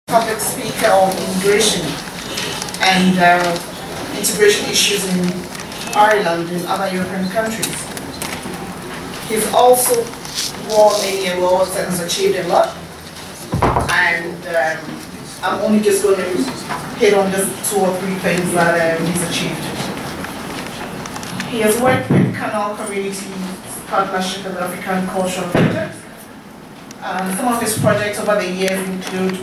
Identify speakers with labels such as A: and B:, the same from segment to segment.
A: public speaker on immigration and integration issues in Ireland and other European countries. He's also won many awards and has achieved a lot. And I'm only just going to hit on just 2 or 3 things that he's achieved. He has worked with Canal Communities Partnership and African Cultural Project. Some of his projects over the years include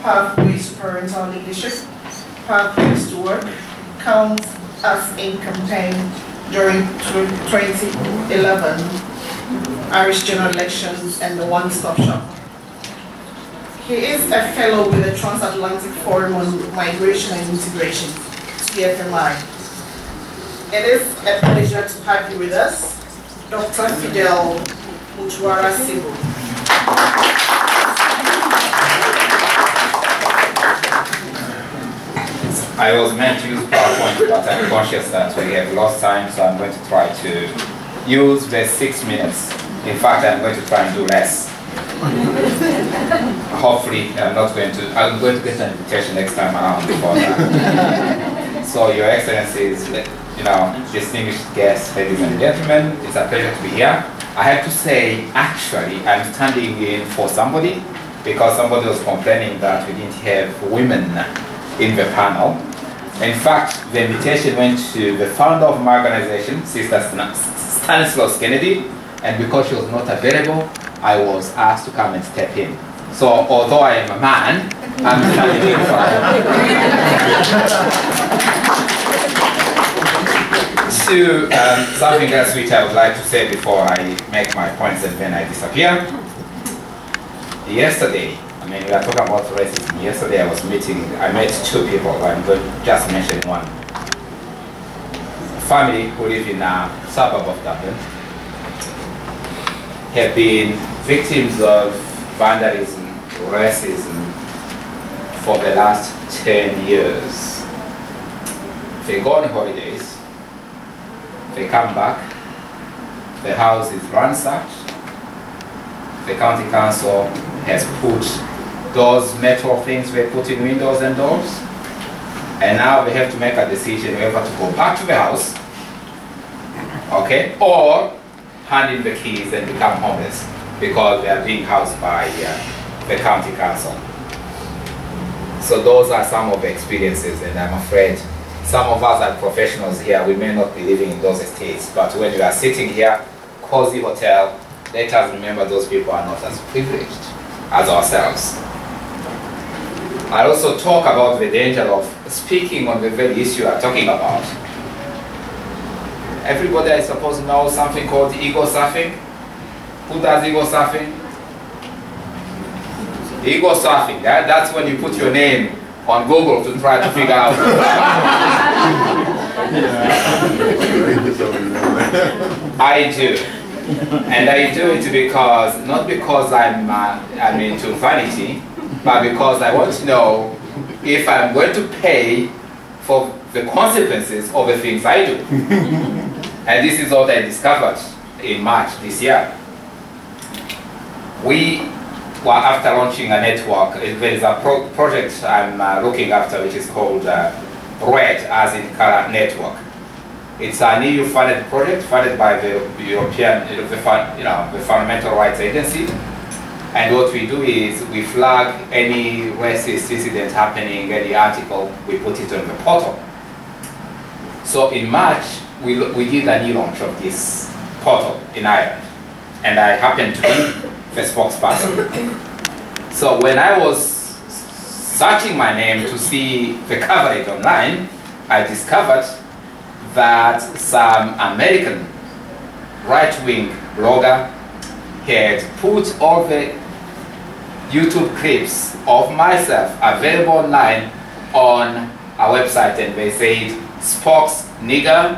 A: Pathways to Parental Leadership, Pathways to Work, Count Us In campaign during 2011 Irish general elections, and the One Stop Shop. He is a fellow with the Transatlantic Forum on Migration and Integration, TFMI. It is a pleasure to have you with us, Dr. Fidèle Mutwarasibo.
B: I was meant to use PowerPoint, but I'm conscious that we have lost time, so I'm going to try to use the 6 minutes. In fact, I'm going to try and do less. Hopefully, I'm going to get an invitation next time around before that. So, Your Excellencies, distinguished guests, ladies and gentlemen, it's a pleasure to be here. I have to say, actually, I'm standing in for somebody, because somebody was complaining that we didn't have women in the panel. In fact, the invitation went to the founder of my organization, Sister Stanislaus Kennedy, and because she was not available, I was asked to come and step in. So, although I am a man, I'm standing in for her. Something else which I would like to say before I make my points and then I disappear. Yesterday, we are talking about racism. Yesterday I met 2 people. I'm going to just mention one. A family who live in a suburb of Dublin have been victims of vandalism, racism for the last 10 years. They go on holidays, they come back, the house is ransacked, the county council has put those metal things they put in windows and doors, and now they have to make a decision whether to go back to the house, okay, or hand in the keys and become homeless because they are being housed by the county council. So those are some of the experiences, and I'm afraid some of us are professionals here, we may not be living in those estates, but when we are sitting here, cozy hotel, let us remember those people are not as privileged as ourselves. I also talk about the danger of speaking on the very issue I'm talking about. Everybody, I suppose, knows something called ego surfing. Who does ego surfing? Ego surfing, that's when you put your name on Google to try to figure out. I do. And I do it because, not because I'm into vanity, but because I want to know if I'm going to pay for the consequences of the things I do. And this is what I discovered in March this year. We were after launching a network. There is a project I'm looking after which is called RED, as in Color Network. It's an EU-funded project funded by the European, the Fundamental Rights Agency. And what we do is we flag any racist incident happening, any article, we put it on the portal. So in March, we did an e-launch of this portal in Ireland. And I happened to be the spokesperson. So when I was searching my name to see the coverage online, I discovered that some American right-wing blogger had put all the YouTube clips of myself available online on a website, and they said, "Spokes nigger,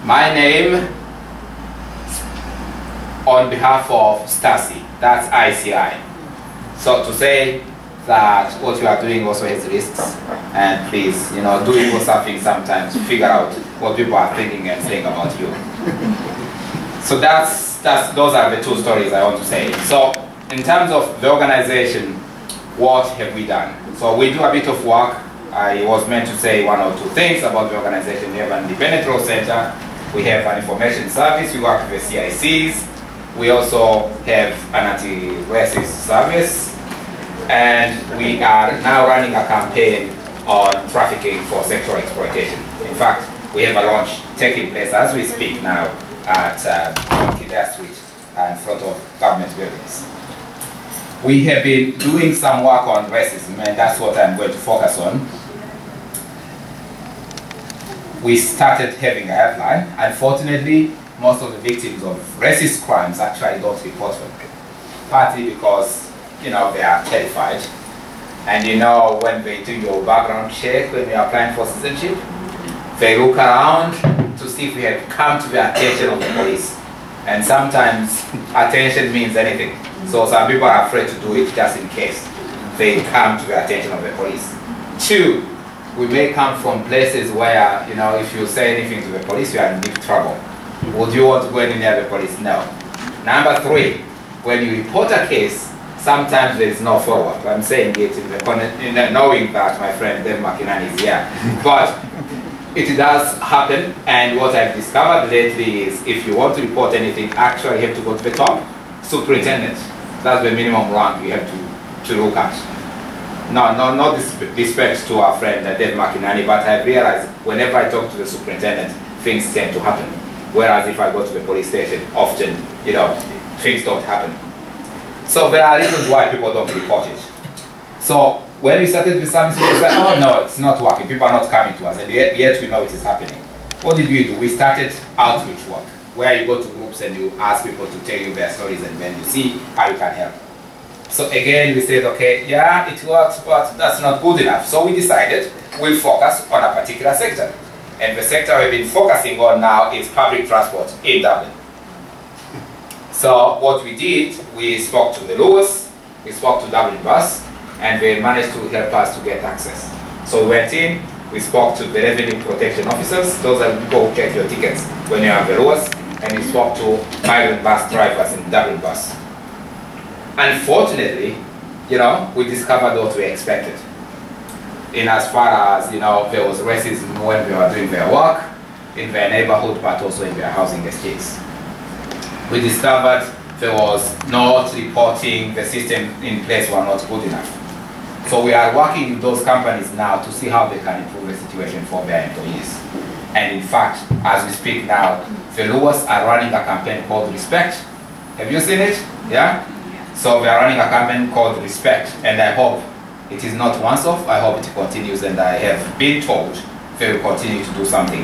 B: my name on behalf of Stasi," that's ICI. So to say that what you are doing also has risks, and please, do ego surfing sometimes to figure out what people are thinking and saying about you. So those are the 2 stories I want to say. So in terms of the organization, what have we done? So we do a bit of work. I was meant to say one or two things about the organization. We have an independent law center. We have an information service. We work with the CICs. We also have an anti-racist service. And we are now running a campaign on trafficking for sexual exploitation. In fact, we have a launch taking place as we speak now at Kildare Street in front of government buildings. We have been doing some work on racism, and that's what I'm going to focus on. We started having a helpline. Unfortunately, most of the victims of racist crimes actually don't report them, partly because, you know, they are terrified. And you know, when they do your background check, when you're applying for citizenship, they look around to see if we have come to the attention of the police. And sometimes attention means anything. So some people are afraid to do it just in case they come to the attention of the police. Two, we may come from places where, you know, if you say anything to the police, you are in deep trouble. Would you want to go any near the police? No. Number three, when you report a case, sometimes there is no follow-up. I'm saying it in knowing that my friend Dave McInerney is here. But it does happen, and what I've discovered lately is if you want to report anything, actually you have to go to the top superintendent. That's the minimum rank you have to look at. No disrespect to our friend Dave McInerney, but I realize whenever I talk to the superintendent, things tend to happen. Whereas if I go to the police station, often, you know, things don't happen. So there are reasons why people don't report it. So when we started with service, we said, oh no, it's not working. People are not coming to us, and yet we know it is happening. What did we do? We started outreach work, where you go to groups and you ask people to tell you their stories, and then you see how you can help. So again, we said, okay, yeah, it works, but that's not good enough. So we decided we'll focus on a particular sector. And the sector we've been focusing on now is public transport in Dublin. So what we did, we spoke to the Lewis, we spoke to Dublin Bus, and they managed to help us to get access. So we went in, we spoke to the revenue protection officers, those are the people who check your tickets when you are the Lewis, and we spoke to migrant bus drivers in Dublin Bus. Unfortunately, you know, we discovered what we expected. In as far as, you know, there was racism when they were doing their work in their neighborhood, but also in their housing estates. We discovered there was not reporting, the system in place were not good enough. So we are working with those companies now to see how they can improve the situation for their employees. And in fact, as we speak now, the Lewis are running a campaign called Respect. Have you seen it? Yeah? So we are running a campaign called Respect, and I hope it is not once off. I hope it continues, and I have been told they will continue to do something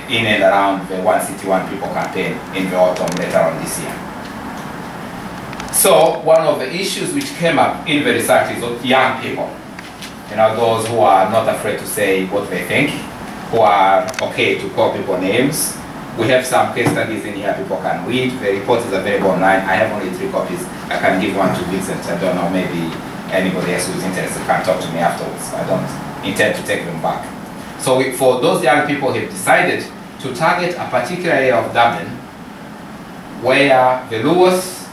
B: in and around the One City, One People campaign in the autumn later on this year. So one of the issues which came up in the research is young people. You know, those who are not afraid to say what they think, who are okay to call people names. We have some case studies in here people can read. The report is available online. I have only 3 copies. I can give one to Vincent. I don't know, maybe anybody else who is interested can talk to me afterwards. I don't intend to take them back. So for those young people who have decided to target a particular area of Dublin where the Lewis,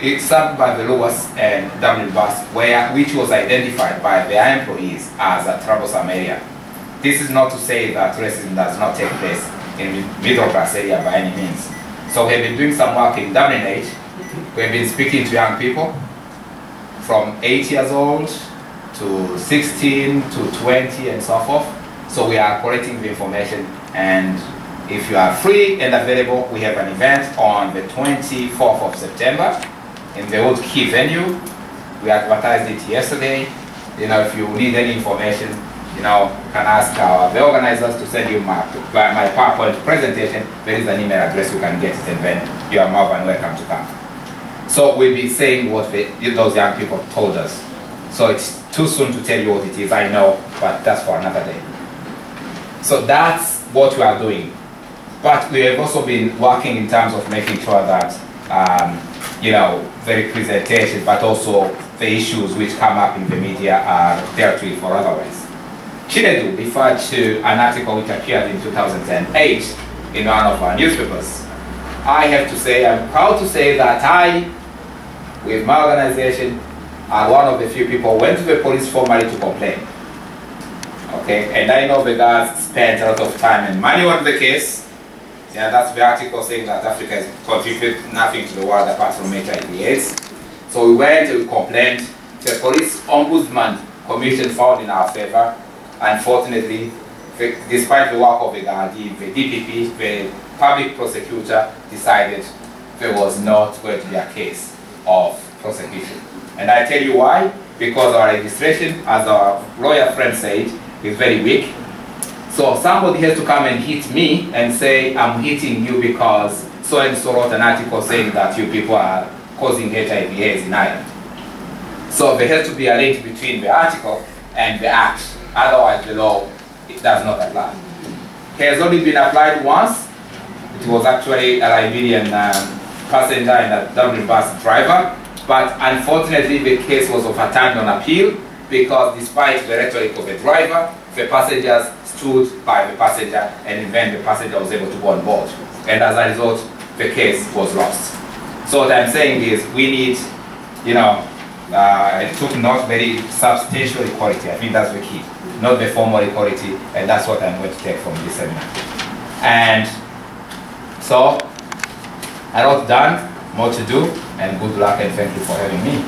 B: it's served by the Lewis and Dublin Bus, which was identified by their employees as a troublesome area. This is not to say that racism does not take place in middle class area by any means. So we've been doing some work in Dublin 8. We've been speaking to young people from 8 years old to 16 to 20 and so forth. So we are collecting the information, and if you are free and available, we have an event on the 24th of September in the old key venue. We advertised it yesterday. You know, if you need any information, you know, you can ask the organizers to send you my PowerPoint presentation. There is an email address, you can get it, and then you are more than welcome to come. So we'll be saying what those young people told us. So it's too soon to tell you what it is, I know, but that's for another day. So that's what we are doing. But we have also been working in terms of making sure that, you know, the representation, but also the issues which come up in the media are dealt with or otherwise. Chinedu referred to an article which appeared in 2008 in one of our newspapers. I have to say, I'm proud to say that I, with my organization, one of the few people went to the police formally to complain. Okay, and I know the guys spent a lot of time and money on the case. Yeah, that's the article saying that Africa has contributed nothing to the world apart from HIV/AIDS. So we went and we complained. The police ombudsman commission found in our favor. Unfortunately, despite the work of the Guardian, the DPP, the public prosecutor, decided there was not going to be a case of prosecution. And I tell you why. Because our legislation, as our lawyer friend said, is very weak. So somebody has to come and hit me and say, I'm hitting you because so-and-so wrote an article saying that you people are causing HIV/AIDS in Ireland. So there has to be a link between the article and the act. Otherwise, the law, it does not apply. It has only been applied once. It was actually a Liberian passenger and a Dublin bus driver. But unfortunately, the case was overturned on appeal because despite the rhetoric of the driver, the passengers stood by the passenger, and then the passenger was able to go on board. And as a result, the case was lost. So what I'm saying is we need, it took not very substantial equality. I think that's the key, not the formal equality, and that's what I'm going to take from this seminar. And so, a lot done, more to do, and good luck and thank you for having me.